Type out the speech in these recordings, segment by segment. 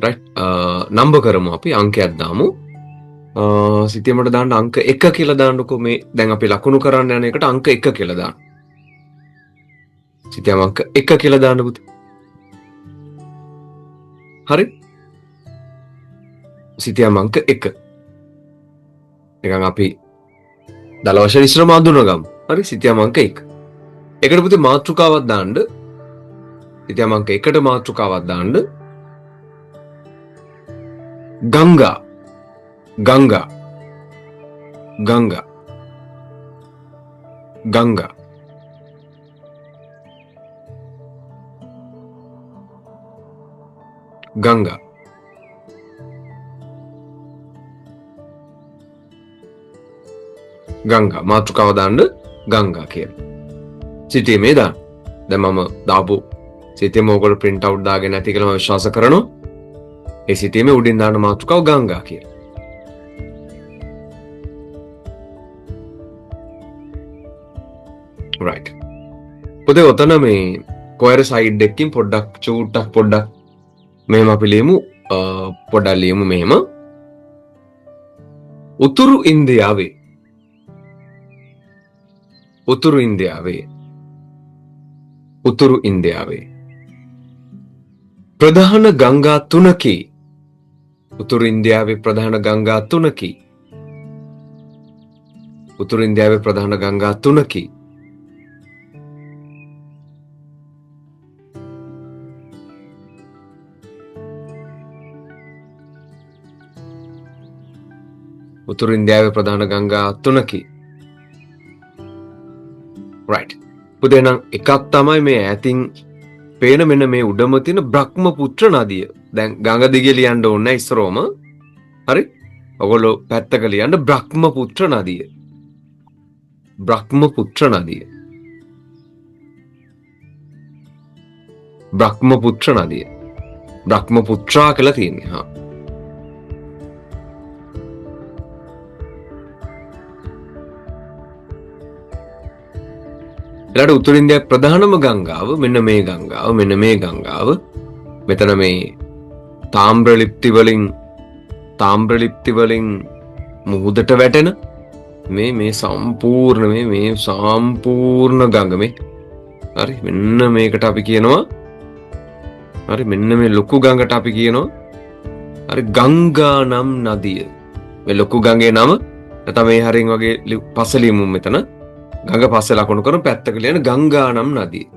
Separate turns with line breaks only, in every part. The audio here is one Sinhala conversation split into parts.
රයිට් නම්බර් කරමු අපි අංකයක් දාමු සිතියමට දාන්න අංක 1 කියලා දාන්නකෝ මේ දැන් අපි ලකුණු කරන්න යන එකට අංක 1 කියලා දාන්න සිතියම අංක 1 කියලා දාන්න පුතේ හරි සිතියම අංක 1 නිකන් අපි දල වශයෙන් ඉස්සරම අඳුනගමු හරි සිතියම අංක 1 එකට පුතේ මාතෘකාවක් දාන්න සිතියම අංක 1ට මාතෘකාවක් දාන්න ගංගා ගංගා ගංගා ගංගා ගංගා ගංගා මාතෘකාව දාන්න ගංගා කියලා සිතීමේ දාන්න දැන් මම දාපු සිතීම ඕගොල්ලෝ print out දාගෙන නැති කියලා මම විශ්වාස කරනවා ඒ සිතීමේ උඩින් දාන්න මාතෘකාව ගංගා කියලා right පුතේ ඔතන මේ කොයර සයිඩ් එකකින් පොඩ්ඩක් චූට්ටක් පොඩ්ඩක් මෙහෙම අපි ලියමු පොඩ්ඩක් ලියමු මෙහෙම උතුරු ඉන්දියාවේ උතුරු ඉන්දියාවේ උතුරු ඉන්දියාවේ ප්‍රධාන ගංගා තුනකි උතුරු ඉන්දියාවේ ප්‍රධාන ගංගා තුනකි උතුරු ඉන්දියාවේ ප්‍රධාන ගංගා තුනකි උතුරු ඉන්දියාවේ ප්‍රධාන ගංගා තුනකි right පුතේ නම් එකක් තමයි මේ ඈතින් පේන මෙන්න මේ උඩම තියෙන බ්‍රහ්මපුත්‍ර නදිය දැන් ගංගා දිගේ ලියන්න ඕනේ නැහැ ඉස්සරෝම හරි ඔයගොල්ලෝ පැත්තක ලියන්න බ්‍රහ්මපුත්‍ර නදිය බ්‍රහ්මපුත්‍ර නදිය බ්‍රහ්මපුත්‍ර නදිය බ්‍රහ්මපුත්‍රා කියලා තියෙන්නේ හා ඊළඟ උතුරු ඉන්දියාවේ ප්‍රධානම ගංගාව මෙන්න මේ ගංගාව මෙන්න මේ ගංගාව මෙතන මේ තාම්‍ර ලිප්ති වලින් මුහුදට වැටෙන මේ සම්පූර්ණ ගඟ මේ හරි මෙන්න මේකට අපි කියනවා හරි මෙන්න මේ ලොකු ගඟට අපි කියනවා හරි ගංගා නම් නදිය මේ ලොකු ගඟේ නම නැත්නම් මේ හරින් වගේ පසලියමු මෙතන ගඟ පස්සේ ලකුණු කරමු පැත්තක ලියන ගංගා නම් නදිය.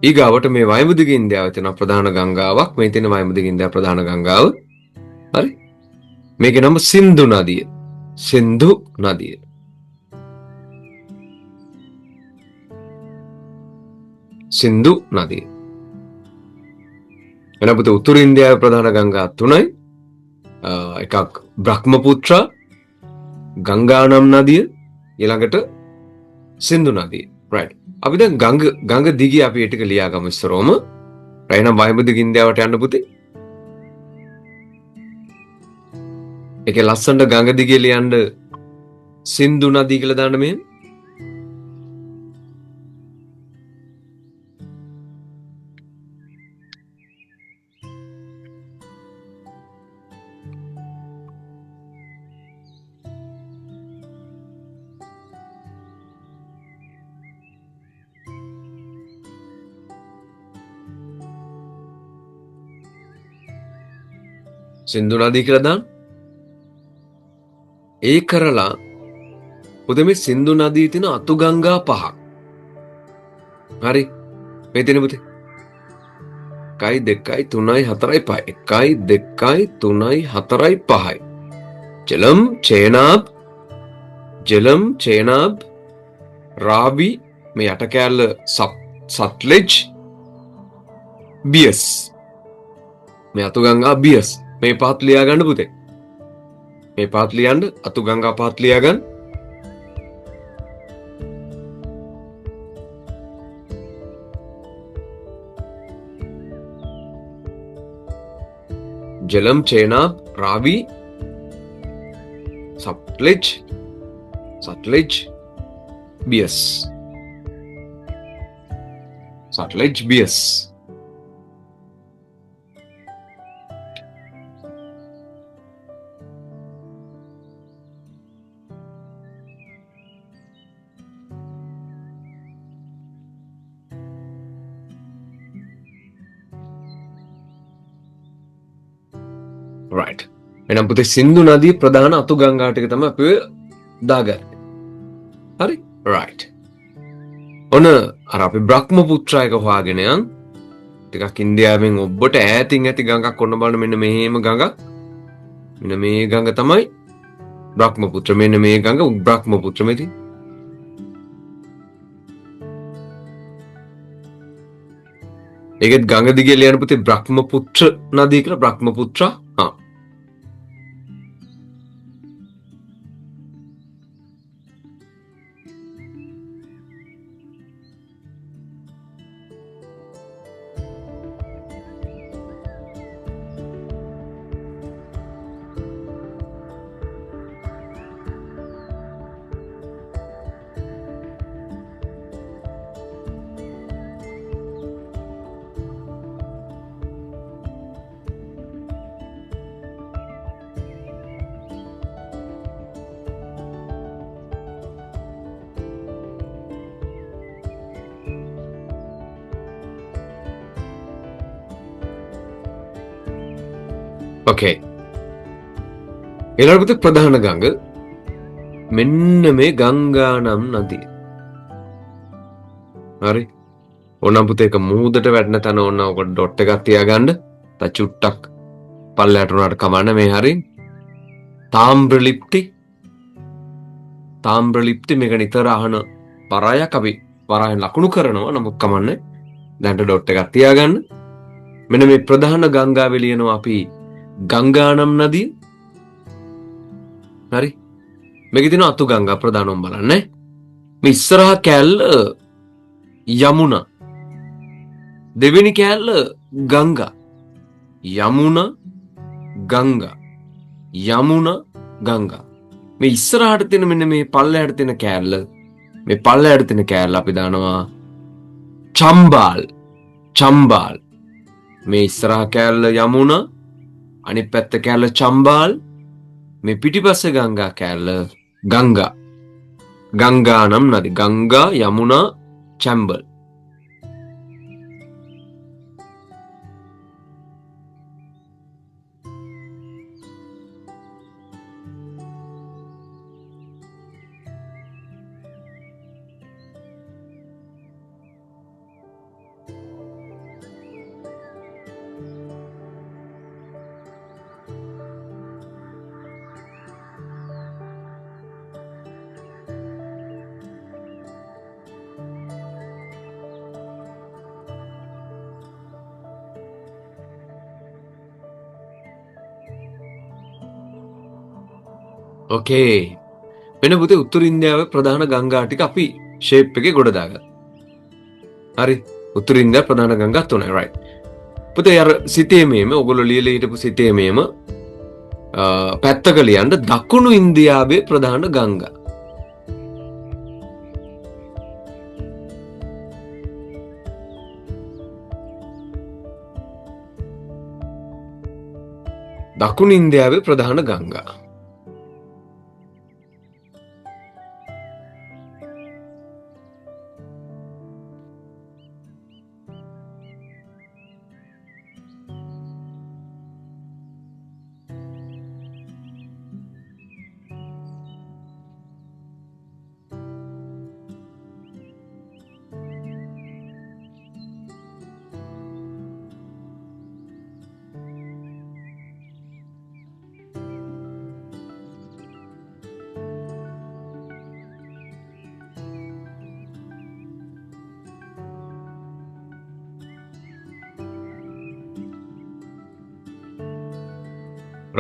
ඊගාවට මේ වයඹදිග ඉන්දියාවේ තියෙන ප්‍රධාන ගංගාවක් මේ තියෙන වයඹදිග ඉන්දියාවේ ප්‍රධාන ගංගාව. හරි. මේකේ නම සින්දු නදිය. සින්දු නදිය. සින්දු නදිය. එනපුත උතුරු ඉන්දියාවේ ප්‍රධාන ගංගා තුනයි එකක් බ්‍රහ්මපුත්‍ර ගංගා නම් නදිය ඊළඟට සින්දු නදිය right අපි දැන් ගංග දිගේ අපි ඒ ටික ලියාගමු ඉස්සරෝම right නම් වයඹදිග ඉන්දියාවට යන්න පුතේ ඒකේ ලස්සනට ගංග දිගේ ලියන්න සින්දු නදිය කියලා දාන්න මෙහෙම සින්දු නදිය කියලා දාන්න. ඒ කරලා පුතේ මේ සින්දු නදියේ තියෙන අතු ගංගා පහක්. හරි. මේ තියෙන පුතේ 1 2 3 4 5 1 2 3 4 5යි. ජලම් චේනාබ් රාවි මේ යට කැලල සත්ලෙජ් බියස් මේ අතු ගංගා බියස් මේ පහත් ලියා ගන්න පුතේ මේ පහත් ලියන්න අතු ගංගා පහත් ලියා ගන්න जलम चेनाब रावी सतलेज बियस සටලයිට් GBS. right. එහෙනම් පුතේ සින්දු නදිය ප්‍රධාන අතු ගංගා ටික තමයි අපි දාගන්නේ. හරි? right. ඔන්න අර අපි බ්‍රහ්මපුත්‍ර එක හොයාගෙන යන් ටිකක් ඉන්දියාවෙන් ඔබට ඈතින් ඇති ගඟක් ඔන්න බලන්න මෙන්න මෙහෙම ගඟක්. මෙන්න මේ ගඟ තමයි බ්‍රහ්මපුත්‍ර. මෙන්න මේ ගඟ බ්‍රහ්මපුත්‍ර මෙති. ඒකත් ගඟ දිගේ ලියන පුතේ බ්‍රහ්මපුත්‍ර නදිය කියලා බ්‍රහ්මපුත්‍ර. Okay. ඊළඟට ප්‍රධාන ගඟ මෙන්න මේ ගංගා නම් නදිය. හරි. ඕනම් පුතේ එක මුහුදට වැටෙන තැන ඕන ඔක ඩොට් එකක් තියාගන්න. තා චුට්ටක් පල්ලයට උනාට කමන්න මේ හරි. තාම්බ්‍රලිප්ති මේක නිතර අහන පරායක් අපි වරායෙන් ලකුණු කරනවා නමුත් කමන්නේ. දැන්ට ඩොට් එකක් තියාගන්න. මෙන්න මේ ප්‍රධාන ගංගාවේ ලියනවා අපි ගංගානම් නදිය. හරි. මේකේ තියෙන අතු ගංගා ප්‍රධානම බලන්න. මේ ඉස්සරහා කෑල්ල යමුනා. දෙවෙනි කෑල්ල ගංගා. යමුනා ගංගා. යමුනා ගංගා. මේ ඉස්සරහට තියෙන මෙන්න මේ පල්ලයට තියෙන කෑල්ල. මේ පල්ලයට තියෙන කෑල්ල අපි දානවා චම්බාල්. මේ ඉස්සරහා කෑල්ල යමුනා. අනිත් පැත්ත කෑල්ල චම්බාල්. මේ පිටිපස්සේ ගංගා කෑල්ල ගංගා. ගංගා නම් නදී. ගංගා යමුනා චම්බල්. Okay. මෙන්න පුතේ උතුරු ඉන්දියාවේ ප්‍රධාන ගංගා ටික අපි ෂේප් එකේ ගොඩ දාගත්තා. හරි. උතුරු ඉන්දියාවේ ප්‍රධාන ගංගා තුනයි. right. පුතේ අර සිතේ මේම ඔයගොල්ලෝ ලියලා හිටපු සිතේ මේම පැත්තක ලියන්න දකුණු ඉන්දියාවේ ප්‍රධාන ගංගා. දකුණු ඉන්දියාවේ ප්‍රධාන ගංගා.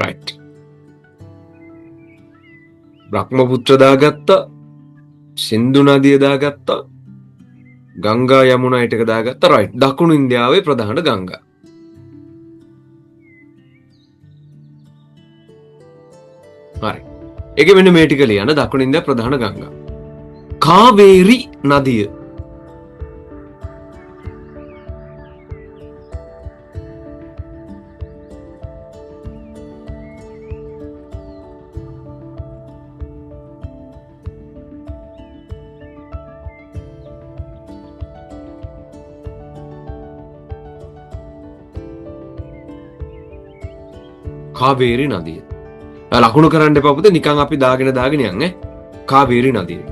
right. බ්‍රහ්මපුත්‍ර දාගත්තා. සින්දු නදිය දාගත්තා. ගංගා යමුනා ඊටක දාගත්තා. right. දකුණු ඉන්දියාවේ ප්‍රධාන ගංගා. හරි. ඒකෙ මෙන්න මේ ටික ලියන්න දකුණු ඉන්දියාවේ ප්‍රධාන ගංගා. කාවේරි නදිය. කාවේරි නදිය. ලකුණු කරන්න එපා පුතේ, නිකන් අපි දාගෙන යන් ඈ. කාවේරි නදිය.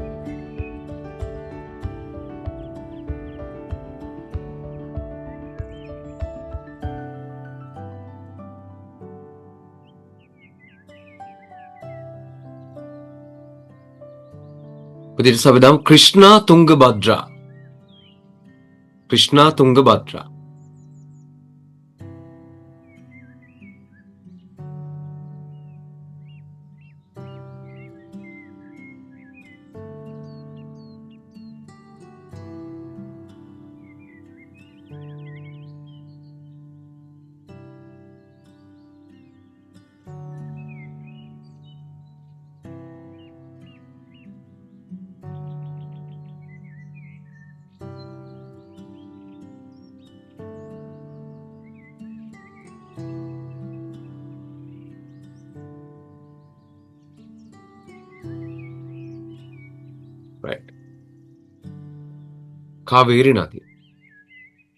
පුතේ අපි දාමු ක්‍රිෂ්ණා තුංගභද්‍රා. ක්‍රිෂ්ණා තුංගභද්‍රා. Right. කාවේරි නදිය.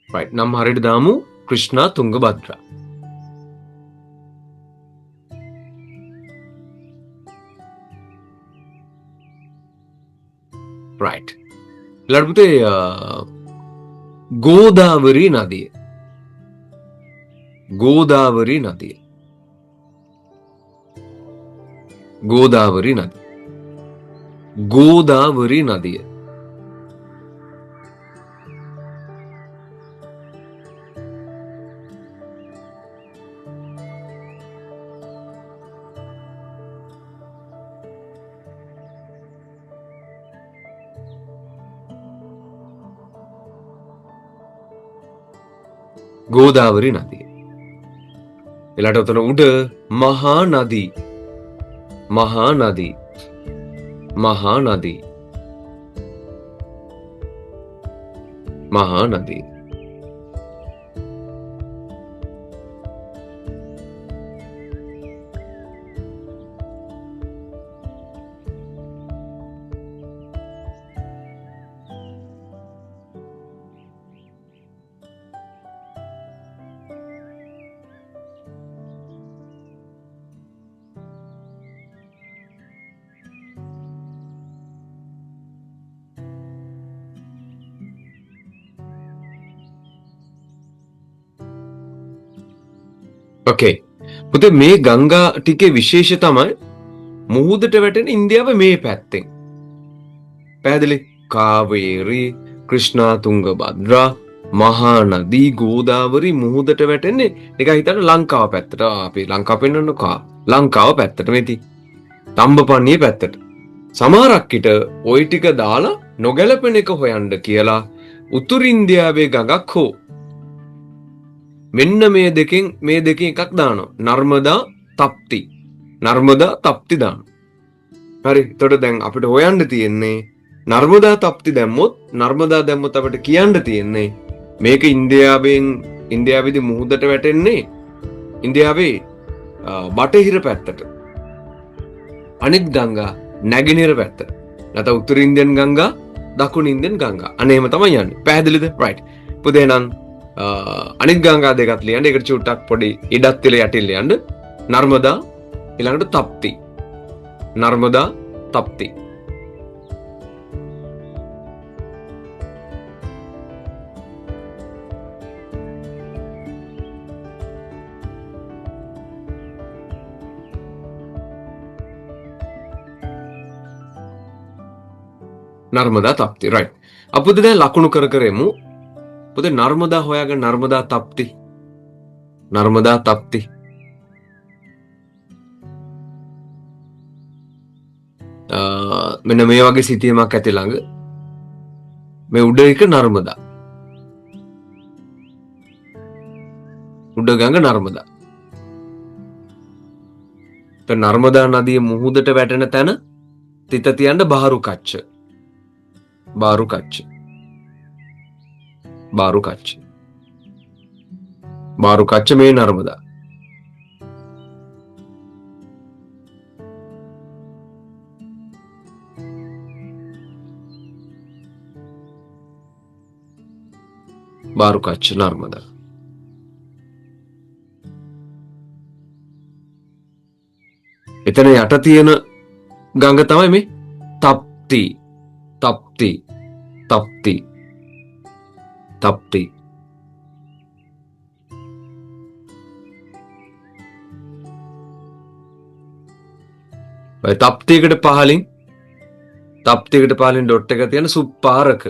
Right. නම් හරියට දාමු ක්‍රිෂ්ණා තුංගභද්‍රා. Right. ඊළඟ පුතේ ගෝදාවරි නදිය. ගෝදාවරි නදිය. ගෝදාවරි නදිය. ගෝදාවරි නදිය. ගෝදාවරි නදිය. එලට උතන උඩ මහා නදී. මහා නදී. මහා නදී. මහා නදී. Okay. පුතේ මේ ගංගා ටිකේ විශේෂ තමයි මුහුදට වැටෙන ඉන්දියාව මේ පැත්තෙන්. පැහැදිලි? කාවේරි, ක්‍රිෂ්ණා තුංගභද්‍රා, මහා නදී, ගෝදාවරි මුහුදට වැටෙන්නේ නිකන් හිතන්න ලංකාව පැත්තට. අපි ලංකාව පෙන්වන්නකෝ. ලංකාව පැත්තට මෙති. තම්බපන්නියේ පැත්තට. සමහරක් විට ওই ටික දාලා නොගැලපෙන එක හොයන්න කියලා උතුරු ඉන්දියාවේ ගඟක් හෝ මෙන්න මේ දෙකෙන් එකක් දානවා. නර්මදා තප්ති. නර්මදා තප්ති දානවා. හරි. එතකොට දැන් අපිට හොයන්න තියෙන්නේ නර්මදා තප්ති දැම්මොත් අපිට කියන්න තියෙන්නේ මේක ඉන්දියාවේදී මුහුදට වැටෙන්නේ ඉන්දියාවේ බටහිර පැත්තට. අනිත් ගංගා නැගෙනහිර පැත්තට. නැත්නම් උතුරු ඉන්දියන් ගංගා, දකුණු ඉන්දියන් ගංගා. අනේම තමයි යන්නේ. පැහැදිලිද? right. පුතේ නම් අනිත් ගංගා දෙකත් ලියන්න. ඒකට චුට්ටක් පොඩි ඉඩක් තියලා යටින් ලියන්න. නර්මදා ඊළඟට තප්ති. නර්මදා තප්ති. නර්මදා තප්ති. right. අපුද දැන් ලකුණු කරමු. පුතේ නර්මදා හොයාගෙන නර්මදා තප්ති. නර්මදා තප්ති. මෙන්න මේ වගේ සිතියමක් ඇති ළඟ මේ උඩ එක නර්මදා. උඩ ගඟ නර්මදා. නර්මදා නදිය මුහුදට වැටෙන තැන තිත තියන්න බාරු කච්ච. බාරු කච්ච. බාරු කච්ච. බාරු කච්ච මේ නර්මදා. බාරු කච්ච නර්මදා. එතන යට තියෙන ගඟ තමයි මේ තප්ති තප්ති තප්ති තප්ති. ඔය තප්තියකට පහලින් ඩොට් එක තියෙන සුප්පාරක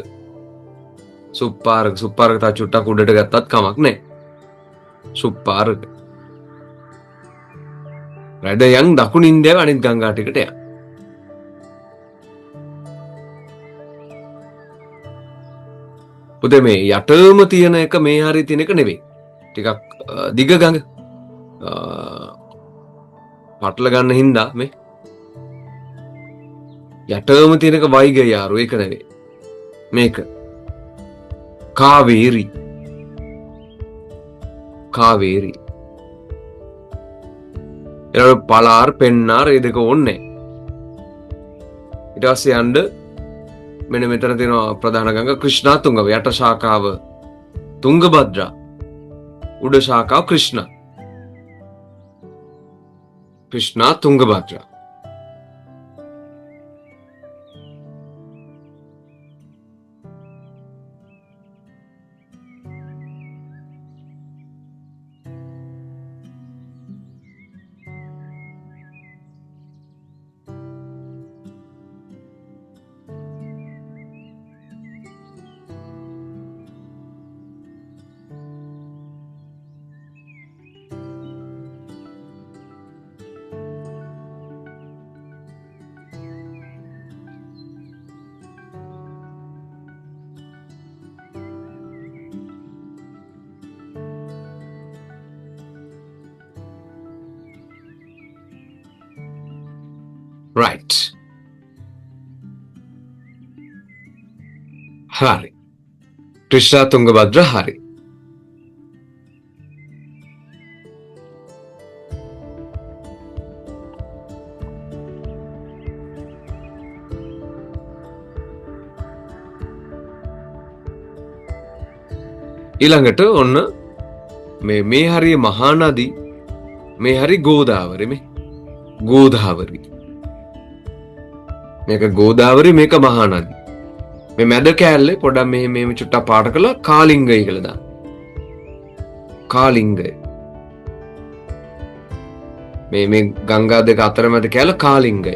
තා චුට්ටක් උඩට ගත්තත් කමක් නැහැ. සුප්පාරක. රැදයන් දකුණු ඉන්දියාවේ අනිත් ගංගා ටිකට යන. පුතේ මේ යටම තියෙන එක මේ හරිය තියෙන එක නෙවෙයි. ටිකක් දිග ගඟ. පටල ගන්න හින්දා මේ යටම තියෙන එක වයිගයාරු ඒක නෙවෙයි. මේක කාවේරි. එතකොට පලාර් පෙන්නාර් ඒ දෙක ඕනේ. ඊට පස්සේ යන්න මෙන්න මෙතන තියෙනවා ප්‍රධාන ගඟ ක්‍රිෂ්ණා තුංගව. යට ශාඛාව තුංගභද්‍රා. උඩ ශාඛාව ක්‍රිෂ්ණා තුංගභද්‍රා. right. හරි. ක්‍රිෂ්ණා තුංගභද්‍ර හරි. ඊළඟට ඔන්න මේ හරිය මහා නදී මේ හරි ගෝදාවරි මේක ගෝදාවරි මේක මහා නදී. මේ මැද කෑල්ලේ පොඩ්ඩක් මේ චුට්ටක් පාට කළා කාලිංගය කියලා දාන්න. කාලිංගය. මේ ගංගා දෙක අතර මැද කෑල්ල කාලිංගය.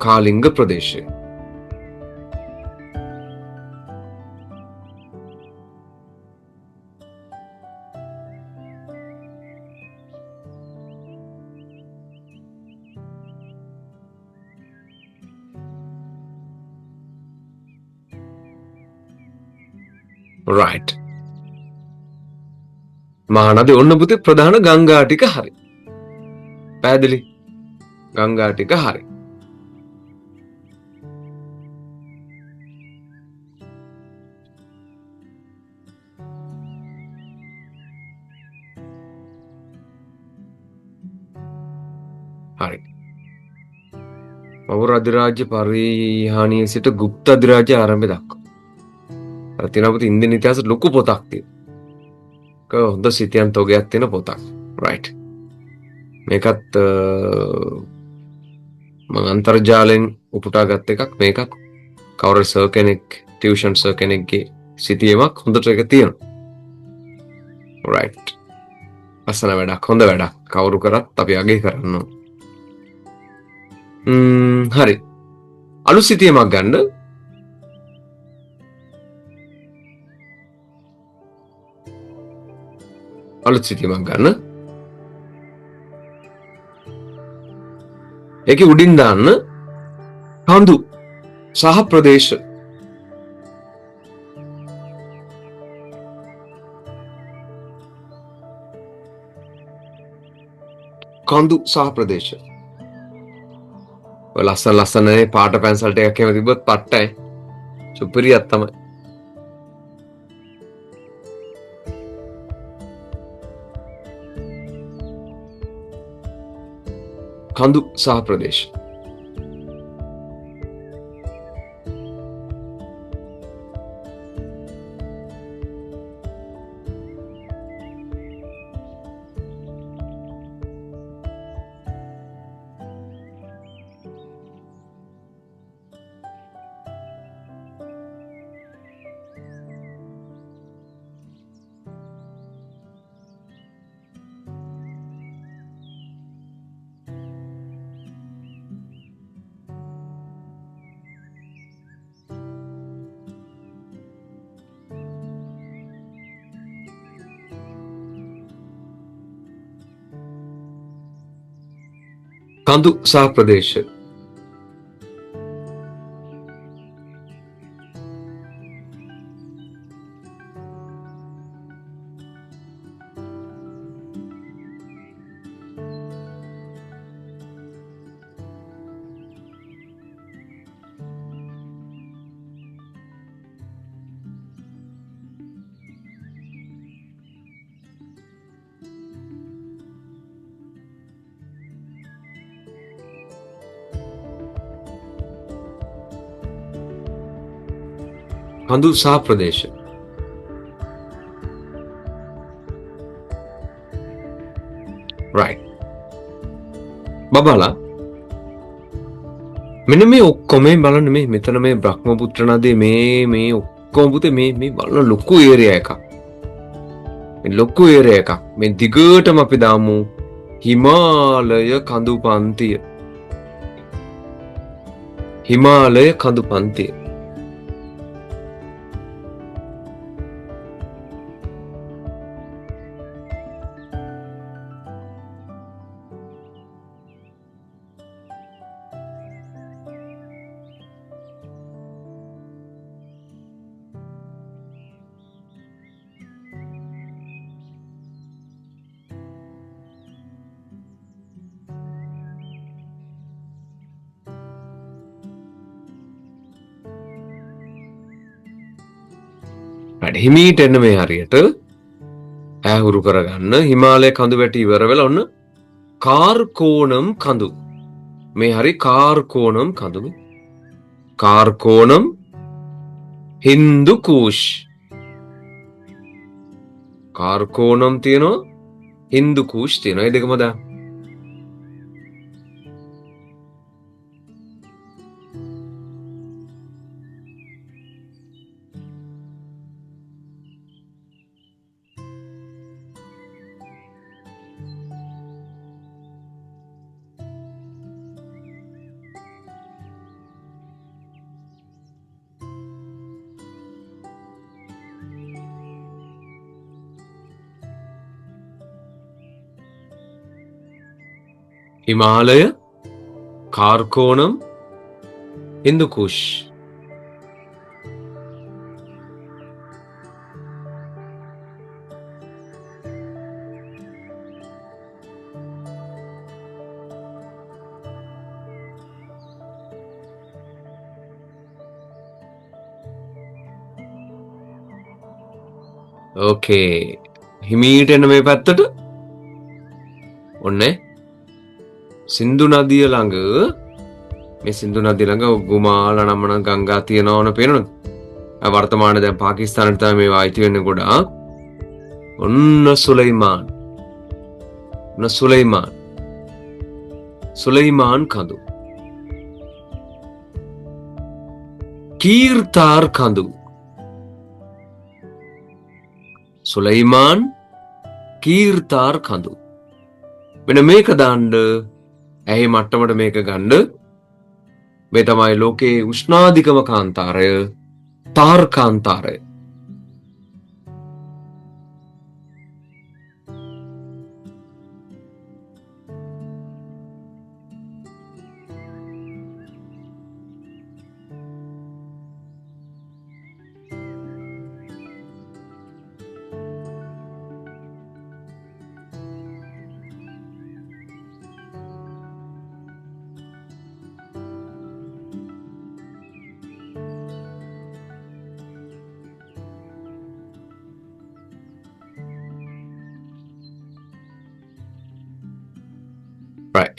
කාලිංග ප්‍රදේශය. right. මහා නදී ඔන්න පුතේ ප්‍රධාන ගංගා ටික හරි. පැහැදිලි? ගංගා ටික හරි. හරි. මෞර්ය අධිරාජ්‍ය පරිහානිය සිට ගුප්ත අධිරාජ්‍ය ආරම්භය දක්වා. අර තියෙනපොත ඉන්දියන් ඉතිහාසෙ ලොකු පොතක් තියෙනවා. හොඳ සිතියන් තෝගයක් තියෙන පොතක්. right. මේකත් මම අන්තර්ජාලයෙන් උපුටා ගත්ත එකක්. මේකත් කවුරු සර් කෙනෙක් ටියුෂන් සර් කෙනෙක්ගේ සිතියමක් හොඳට ඒක තියෙනවා. right. අසන වැඩක් හොඳ වැඩක්. කවුරු කරත් අපි අගය කරන්න ඕන. හරි. අලුත් සිතියමක් ගන්න. අලුත් සිතියමක් ගන්න. ඒකේ උඩින් දාන්න කඳු සහ ප්‍රදේශ. කඳු සහ ප්‍රදේශ. ඔය ලස්සන පාට පැන්සල් ටිකක් එහෙම තිබ්බොත් පට්ටයි. සුපිරියක් තමයි. කඳු සහ ප්‍රදේශ. කඳු සහ ප්‍රදේශ. කඳු සහ ප්‍රදේශ. right. බබාලා මෙන්න මේ ඔක්කොම බලන්න මේ මෙතන මේ බ්‍රහ්මපුත්‍ර නදී මේ ඔක්කොම පුතේ මේ බලන ලොකු ඒරියා එකක්. මේ ලොකු ඒරියා එකක්. මේ දිගටම අපි දාමු හිමාලය කඳු පන්තිය. හිමාලය කඳු පන්තිය. හිමීට එන්න මේ හරියට ඈහුරු කරගන්න හිමාලය කඳු වැටි ඉවර වෙලා ඔන්න කාර්කෝනම් කඳු මේ හරි කාර්කෝනම් කඳු කාර්කෝනම් හින්දු කුෂ් කාර්කෝනම් තියෙනවා හින්දු කුෂ් තියෙනවා ඒ දෙකම දා हिमालय कारकोणम हिंदू कुश ओके हिमीट එන්න මේ පැත්තට ඔන්නේ සින්දු නදිය ළඟ මේ සින්දු නදිය ළඟ ගුමාල නමන ගංගා තියෙනවන පේනවද? වර්තමාන දැන් පාකිස්තානට තමයි මේවා අයිති වෙන්නේ ගොඩාක්. ඔන්න සුලයිමාන් කඳු. කීර්තාර් කඳු. සුලයිමාන් කීර්තාර් කඳු. මෙන්න මේක දාන්න ඇහි මට්ටමට මේක ගන්න මේ තමයි ලෝකේ උෂ්ණාධිකම කාන්තාරය තාර් කාන්තාරය.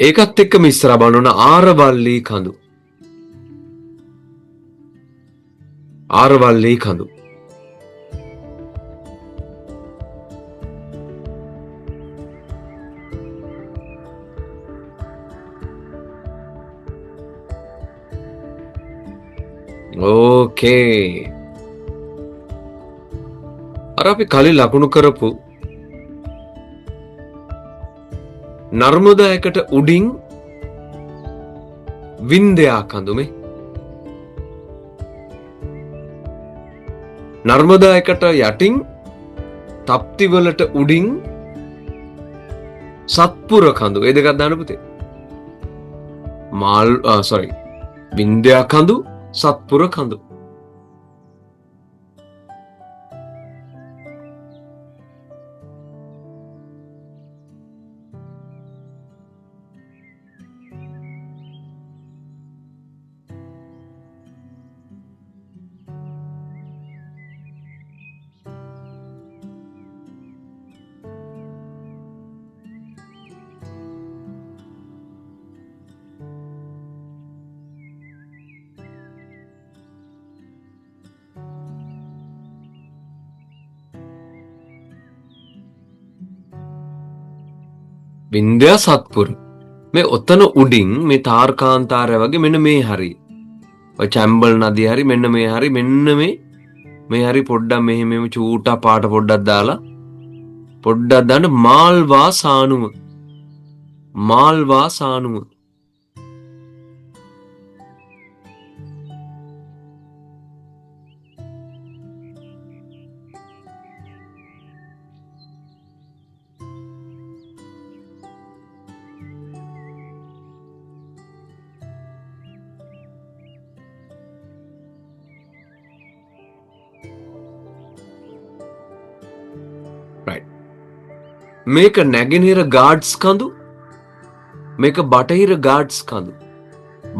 ඒකත් එක්කම ඉස්සරහ බලන ආරවල්ලී කඳු. ආරවල්ලී කඳු. ඕකේ. අර අපි කලින් ලකුණු කරපු නර්මදා එකට උඩින් වින්දයා කඳුමේ නර්මදා එකට යටින් තප්තිවලට උඩින් සත්පුර කඳු ඒ දෙකක් දාන්න පුතේ sorry, වින්ද්‍යා කඳු සත්පුර කඳු. වින්ද්‍යා සත්පුර. මේ ඔතන උඩින් මේ තාර්කාන්තාරය වගේ මෙන්න මේ හරි. ඔය චැම්බල් නදිය හරි මෙන්න මේ හරි මෙන්න මේ හරි පොඩ්ඩක් මෙහෙම චූටා පාට පොඩ්ඩක් දාලා පොඩ්ඩක් දාන්න මාල්වා සානුව. මාල්වා සානුව. right. මේක නැගෙනහිර ගාඩ්ස් කඳු. මේක බටහිර ගාඩ්ස් කඳු.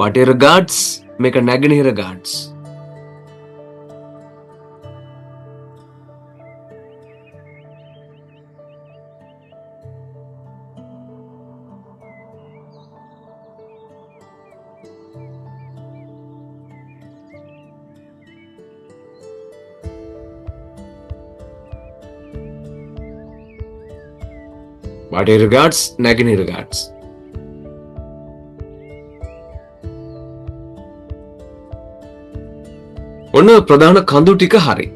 බටහිර ගාඩ්ස් මේක නැගෙනහිර ගාඩ්ස්. බටහිර ගාඩ්ස් නැගෙනහිර ගාඩ්ස්. ඔන්න ප්‍රධාන කඳු ටික හරි.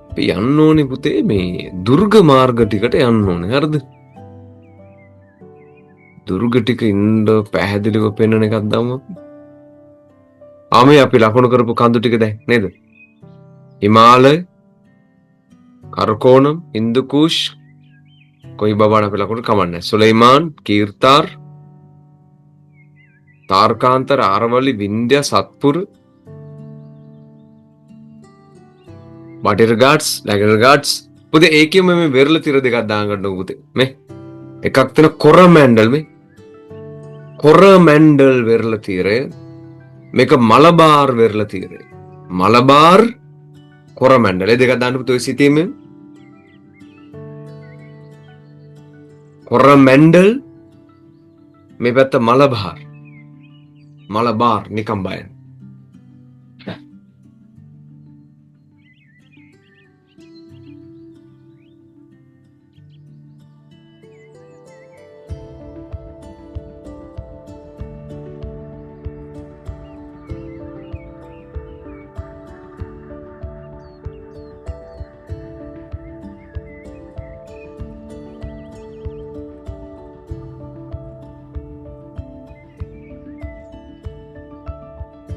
අපි යන්න ඕනේ පුතේ මේ දුර්ග මාර්ග ටිකට යන්න ඕනේ. හරිද? දුර්ග ටික ඉන්න පැහැදිලිව පෙන්වන එකක් දාමු. ආමේ අපි ලකුණු කරපු කඳු ටික දැන් නේද? හිමාලය, කරකෝණම්, හින්දුකුෂ්, කොයි බබාන අපි ලකුණු කමන්නේ. සුලයිමාන්, කීර්තාර්, තාර්කාන්තර, ආරවලි, වින්ද්‍යා, සත්පුර, බටහිර ගාඩ්ස්, නැගෙනහිර ගාඩ්ස්. පුතේ ඒකෙම මේ වෙරළ තිර දෙකක් දාන් ගන්න පුතේ. මේ එකක් තියෙන කොරමැන්ඩල් මේ. කොරමැන්ඩල් වෙරළ තිරය. මේක මලබාර් වෙරළ තිරය. මලබාර් කොරමැන්ඩල්. ඒ දෙකක් දාන්න පුතේ සිතීමෙන්. කොරමැන්ඩල් මේ පැත්ත මලබාර්. මලබාර් නිකම් බයන්.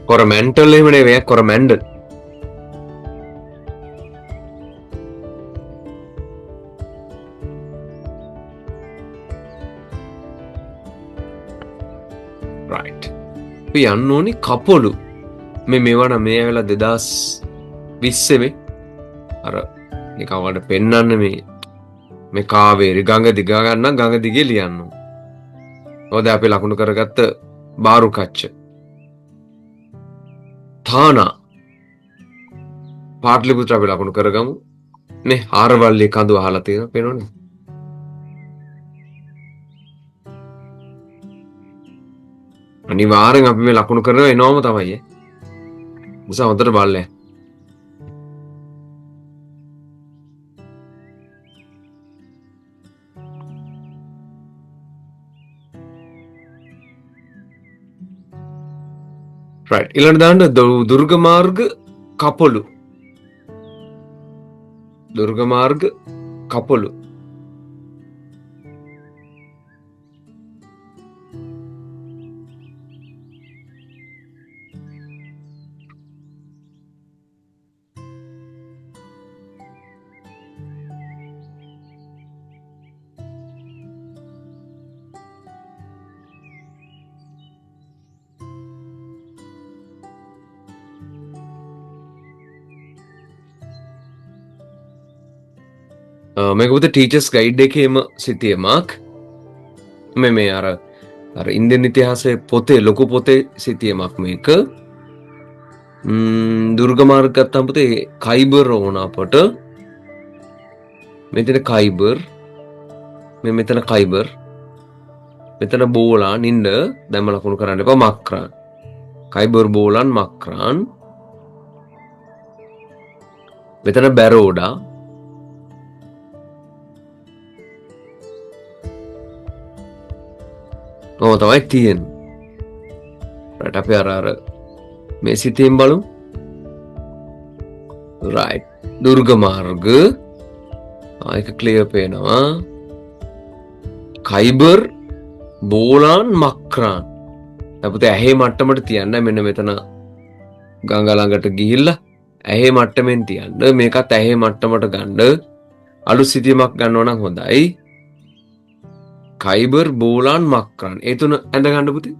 කොරමැන්ටල් එහෙම නෙවෙයි කොරමැන්ඩල්. right. අපි යන්න ඕනි කපොළු. මේ මේවට මේ ඇවිල්ලා 2020 මේ අර නිකන් වලට පෙන්වන්න මේ කාවේරි ගඟ දිග ගන්න ගඟ දිගේ ලියන්න. ඔය අපි ලකුණු කරගත්ත බාරුකච්ච. තානා පාටලිපුත්‍ර අපි ලකුණු කරගමු. මේ ආරවල්ලි කඳු අහලා තියෙන පේනවනේ. අනිවාර්යෙන් අපි මේ ලකුණු කරනවා එනවම තමයි. නිසා හොඳට බලන්න. right. ඊළඟ දාන්න දුර්ග මාර්ග කපොළු. දුර්ග මාර්ග කපොළු. මේක පුතේ ටීචර්ස් ගයිඩ් එකේම සිටියමක්. මේ අර ඉන්දියන් ඉතිහාසයේ පොතේ ලොකු පොතේ සිටියමක් මේක. දුර්ග මාර්ග ගත්තාම පුතේ කයිබර් ඕන අපට. මෙතන කයිබර්, මෙතන කයිබර්, මෙතන බෝලාන් ඉන්න දැම්ම ලකුණු කරන්න එපා මක්රාන්. කයිබර් බෝලාන් මක්රාන්. මෙතන බැරෝඩා. ඔව් තමයි තියෙන්නේ. රට අපි අර මේ සිතින් බලමු. රයිට්. දුර්ග මාර්ග ඒක ක්ලියර් පේනවා. කයිබර් බෝලාන් මක්රාන්. අපිට ඇහි මට්ටමට තියන්න මෙන්න මෙතන ගංගා ළඟට ගිහිල්ලා ඇහි මට්ටමෙන් තියන්න. මේකත් ඇහි මට්ටමට ගන්න. අලුත් සිතියමක් ගන්නවා නම් හොඳයි. කයිබර් බෝලාන් මක්රාන්. ඒ තුන ඇඳ ගන්න පුතේ.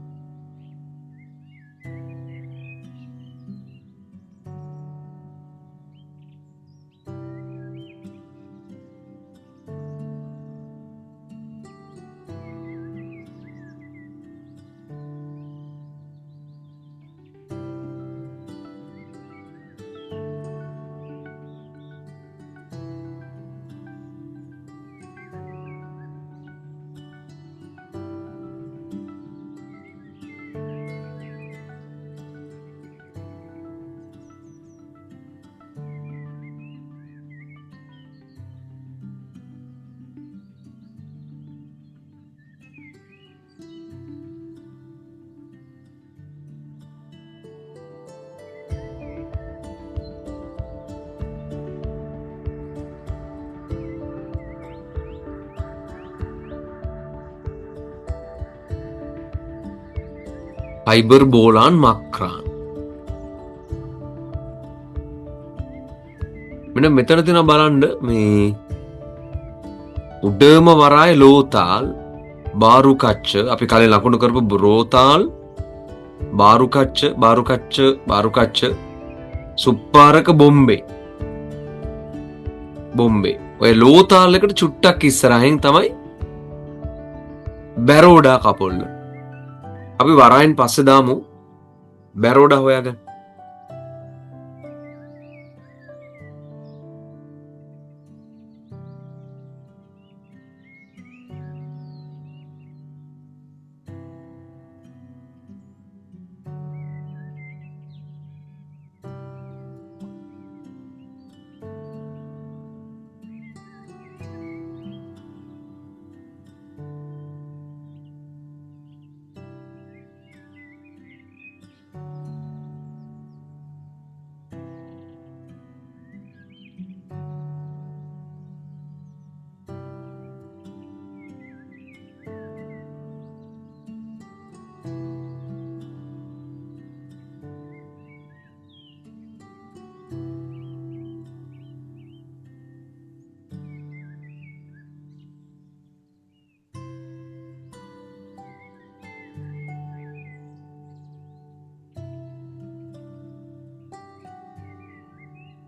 කයිබර් බෝලාන් මක්රාන්. මෙන්න මෙතන තියෙන බලන්න මේ උඩම වරාය ලෝතාල් බාරුකච්ච අපි කලින් ලකුණු කරපු රෝතාල් බාරුකච්ච සුප්පාරක බොම්බේ ඔය ලෝතාල් එකට චුට්ටක් ඉස්සරහින් තමයි බැරෝඩා කපොල්ල. අපි වරායෙන් පස්සේ දාමු බැරෝඩා හොයාගන්න.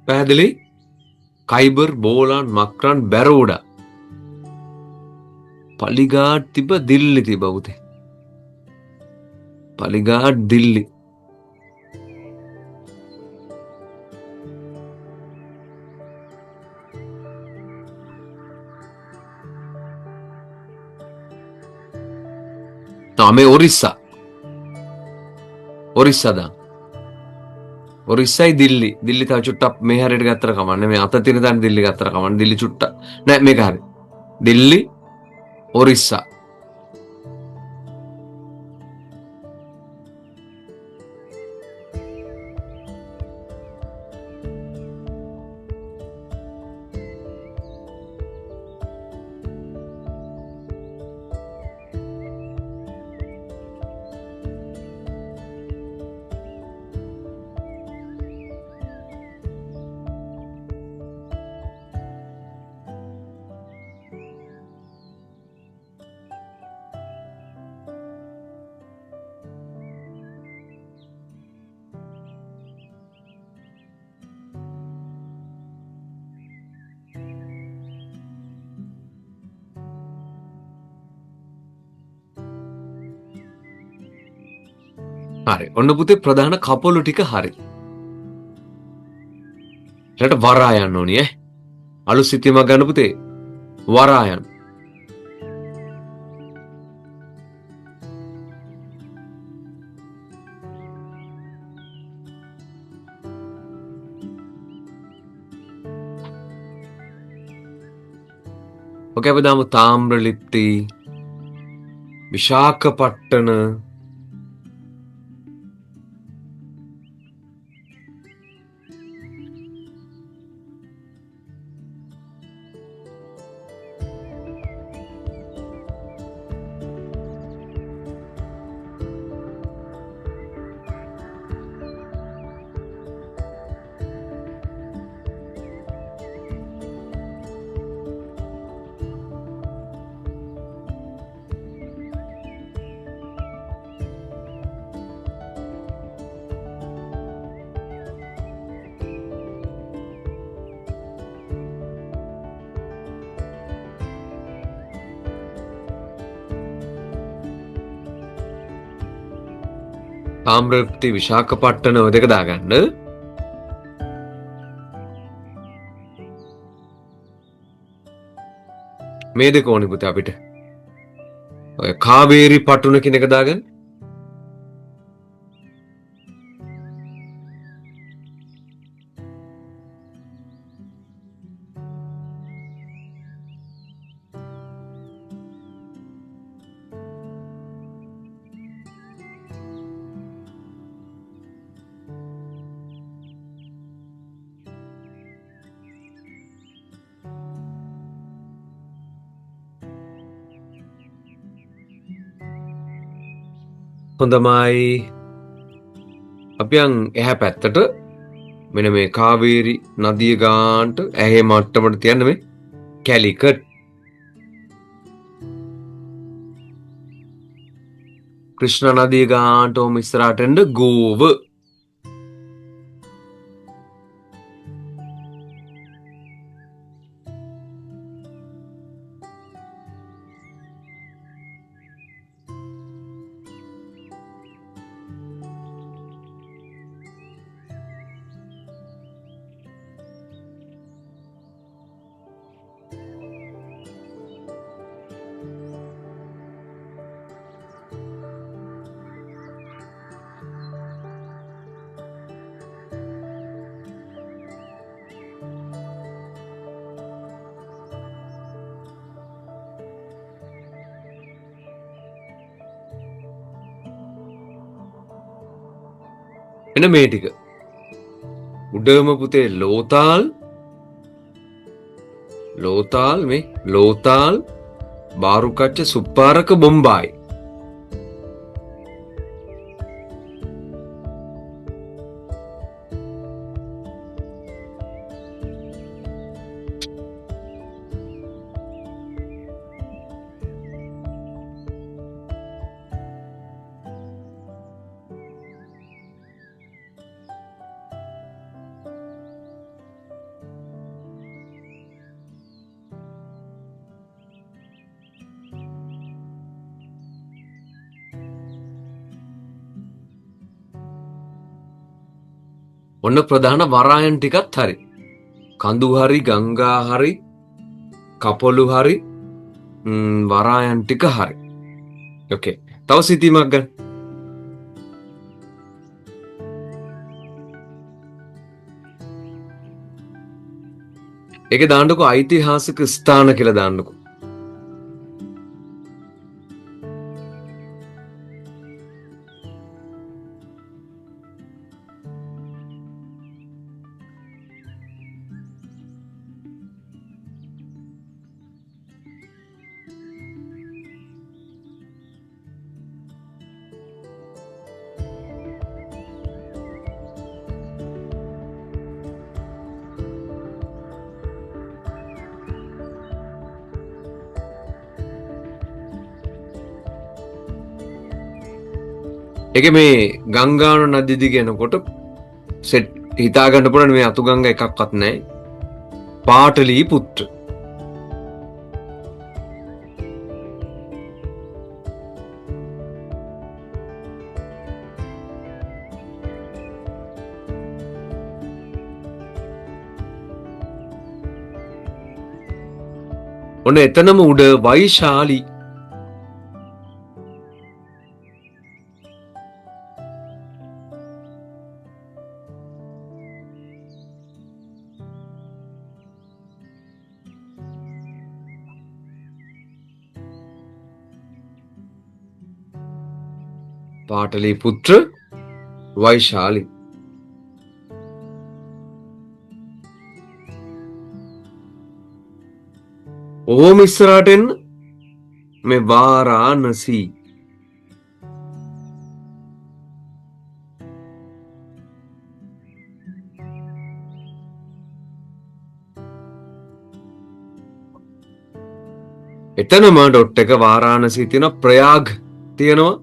පැහැදිලි? කයිබර් බෝලාන් මක්රාන් බැරෝඩා පලිගාඩ් තිබ දිල්ලි තිබ පුතේ. පලිගාඩ් දිල්ලි. මේ ඔරිස්සා ඔරිස්සයි දිල්ලි තව චුට්ටක් මේ හැරයට ගත්තර කමන්නේ. මේ අත තියෙන තැන දිල්ලි ගත්තර කමන්නේ. දිල්ලි චුට්ටක් නෑ මේක හරි. දිල්ලි ඔරිස්සා. හරි. ඔන්න පුතේ ප්‍රධාන කපොළු ටික හරි. ඊට වරායන් ඕනි ඈ. අලුත් සිතියමක් ගන්න පුතේ. වරායන්. ඔකේ අපි දාමු තාම්‍රලිප්ති, විශාඛපට්ටන, තාම්‍රලිප්ති, විශාඛපට්ටන ඔය දෙක දාගන්න. මේ දෙක ඕනි පුතේ අපිට. ඔය කාවේරි පටුන කියන එක දාගන්න. හොඳමයි. අපි යන් එහා පැත්තට මෙන්න මේ කාවේරි නදිය ගානට ඇහි මට්ටමට තියන්න මේ කැලිකට්. ක්‍රිෂ්ණ නදිය ගානට ඔම ඉස්සරහට එන්න ගෝව. එන මේ ටික උඩම පුතේ ලෝතාල් මේ ලෝතාල් බාරුකච්ච සුප්පාරක බොම්බායි. ඔන්න ප්‍රධාන වරායන් ටිකත් හරි. කඳු හරි, ගංගා හරි, කපොළු හරි, වරායන් ටික හරි. ඕකේ. තව සිතීමක් ගන්න. ඒකේ දාන්නකෝ ඓතිහාසික ස්ථාන කියලා දාන්නකෝ. ඒක මේ ගංගාන නදිය දිගේ යනකොට සෙට් හිතා ගන්න පුළුවන් මේ අතු ගංගා එකක්වත් නැහැ. පාටලී පුත්‍ර. ඔන්න එතනම උඩ වෛශාලි. පාටලී පුත්‍ර වෛශාලි. ඕම ඉස්සරහට එන්න මේ වාරාණසී. එතනම ඩොට් එක වාරාණසී තියෙන ප්‍රයාග් තියෙනවා.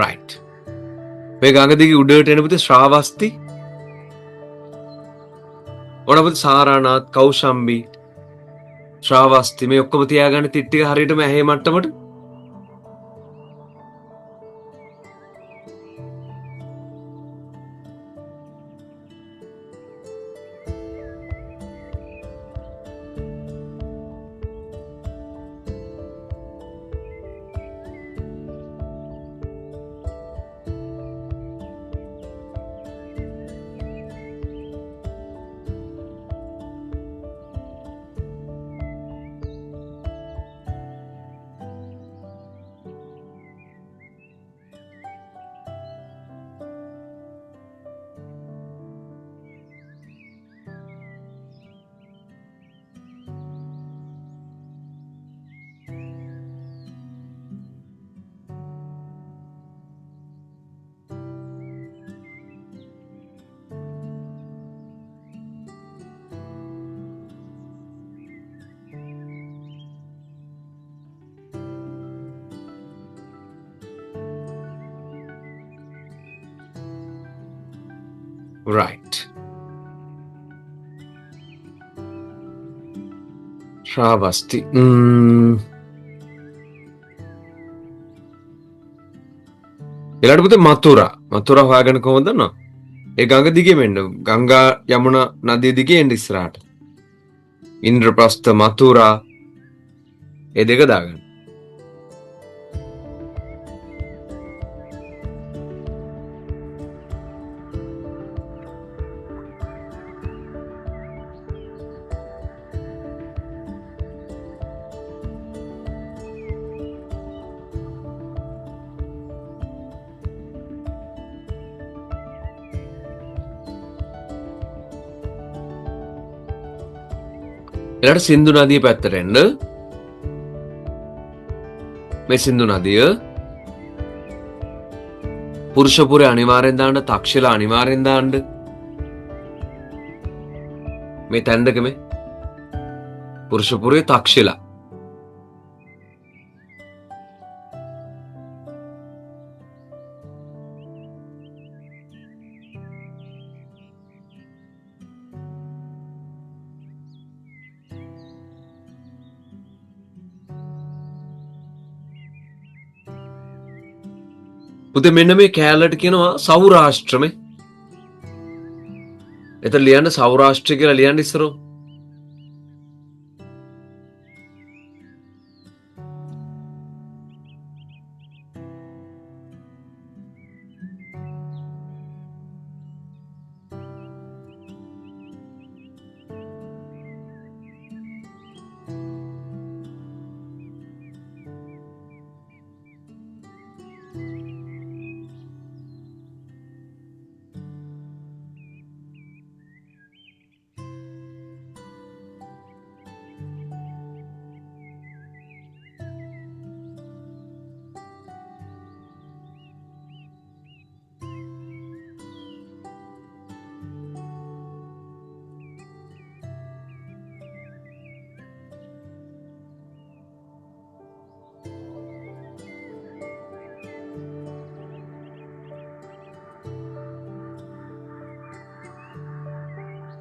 right. මේ ගඟ දිගේ උඩට එන පුතේ ශ්‍රාවස්ති. ඔන්න පුතේ සාරානාත් කෞෂම්බි ශ්‍රාවස්ති මේ ඔක්කොම තියාගන්න තිට්ටික හරියටම ඇහි මට්ටමට. right. ශ්‍රාවස්ති. ඊළඟට පුතේ මතුරා. මතුරා හොයාගන්න කොහොමද දන්නවද? ඒ ගඟ දිගේ මෙන්න ගංගා යමුනා නදිය දිගේ එන්න ඉස්සරහට. ඉන්ද්‍රප්‍රස්ථ මතුරා ඒ දෙක දාගන්න. ඊළඟට සින්දු නදිය පැත්තට එන්න. මේ සින්දු නදිය පුරුෂපුරේ අනිවාර්යෙන් දාන්න, තක්ෂිලා අනිවාර්යෙන් දාන්න. මේ තැන් දෙක මේ පුරුෂපුරේ තක්ෂිලා. පුතේ මෙන්න මේ කෑල්ලට කියනවා සෞරාෂ්ට්‍රමේ. එතන ලියන්න සෞරාෂ්ට්‍ර කියලා ලියන්න ඉස්සරෝ.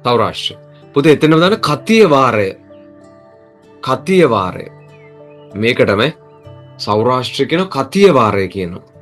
සෞරාෂ්ට්‍ර. පුතේ එතනම දාන්න කතිය වාරය. කතිය වාරය. මේකටම සෞරාෂ්ට්‍ර කියන කතිය වාරය කියනවා.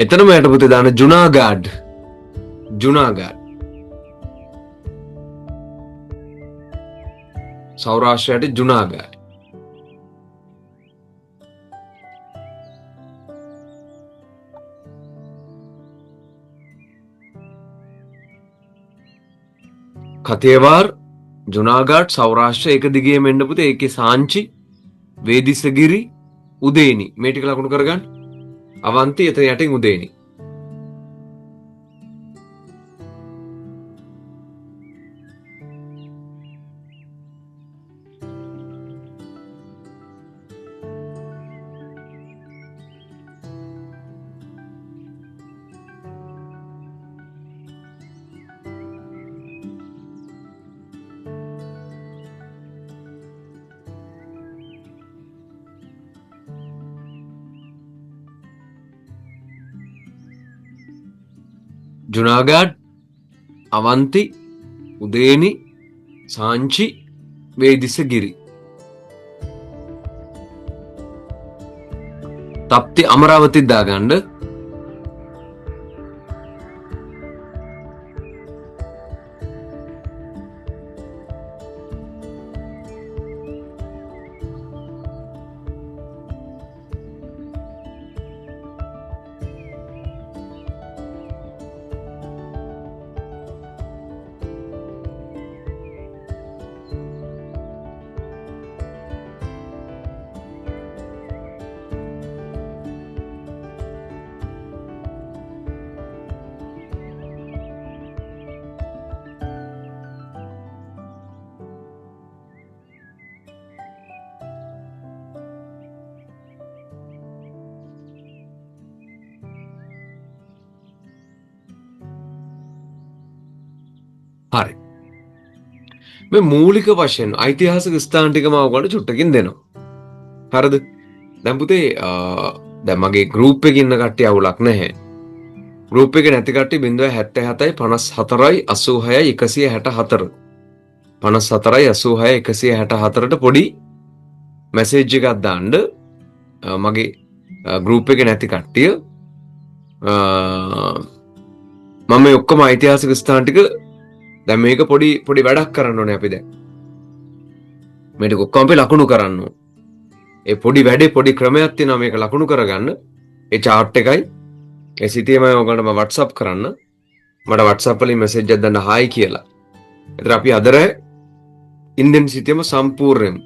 එතනම යට පුතේ දාන්න ජුනාගඩ්. ජුනාගඩ්. සෞරාෂ්ට්‍රයට ජුනාගඩ්. කතේවාර් ජුනාගඩ් සෞරාෂ්ට්‍ර එක දිගේම එන්න පුතේ. ඒකේ සාංචි වේදිසගිරි උදේනි මේ ටික ලකුණු කරගන්න. අවන්ති එතන යටින් උදේනි. ජුනාගඩ් අවන්ති උදේනි සාංචි වේදිසගිරි තප්ති අමරාවති දාගන්න. හරි. මේ මූලික වශයෙන් ඓතිහාසික ස්ථාන ටිකම ඔයගොල්ලෝ චුට්ටකින් දෙනවා. හරිද? දැන් පුතේ දැන් මගේ ගෲප් එකේ ඉන්න කට්ටිය අවුලක් නැහැ. ගෲප් එකේ නැති කට්ටිය 077යි 54යි 86යි 164 54යි 86යි 164ට පොඩි මැසේජ් එකක් දාන්න. මගේ ගෲප් එකේ නැති කට්ටිය මම මේ ඔක්කොම ඓතිහාසික ස්ථාන ටික දැන් මේක පොඩි වැඩක් කරන්න ඕනේ අපි දැන්. මේක ඔක්කොම අපි ලකුණු කරන්න ඕනේ. ඒ පොඩි වැඩේ පොඩි ක්‍රමයක් තියෙනවා මේක ලකුණු කරගන්න. ඒ chart එකයි ඒ සිටියම ඔයගොල්ලන්ට මම WhatsApp කරන්න. මට WhatsApp වලින් මැසේජ් එකක් දාන්න hi කියලා. ඒතර අපි අදර ඉන්දියන් සිටියම සම්පූර්ණයෙන්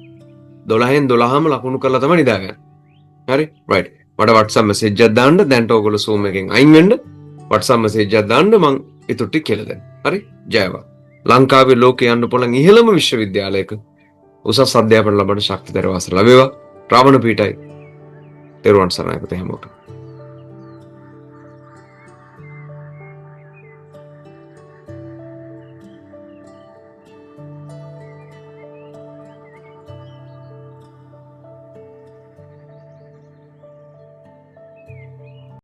12න් 12ම ලකුණු කරලා තමයි නිදාගන්නේ. හරි? right. මට WhatsApp මැසේජ් එකක් දාන්න. දැන්ට ඔයගොල්ලෝ Zoom එකෙන් අයින් වෙන්න. WhatsApp මැසේජ් එකක් දාන්න මං ඊට කියලා දෙන්න. හරි? ජයවා. ලංකාවේ ලෝකේ යන්න පුළුවන් ඉහළම විශ්වවිද්‍යාලයක උසස් අධ්‍යාපන ලබන ශක්තිධර වාසල ලැබේවා. රාවණ පීඨයි. තෙරුවන් සරණයි පුතේ හැමෝටම.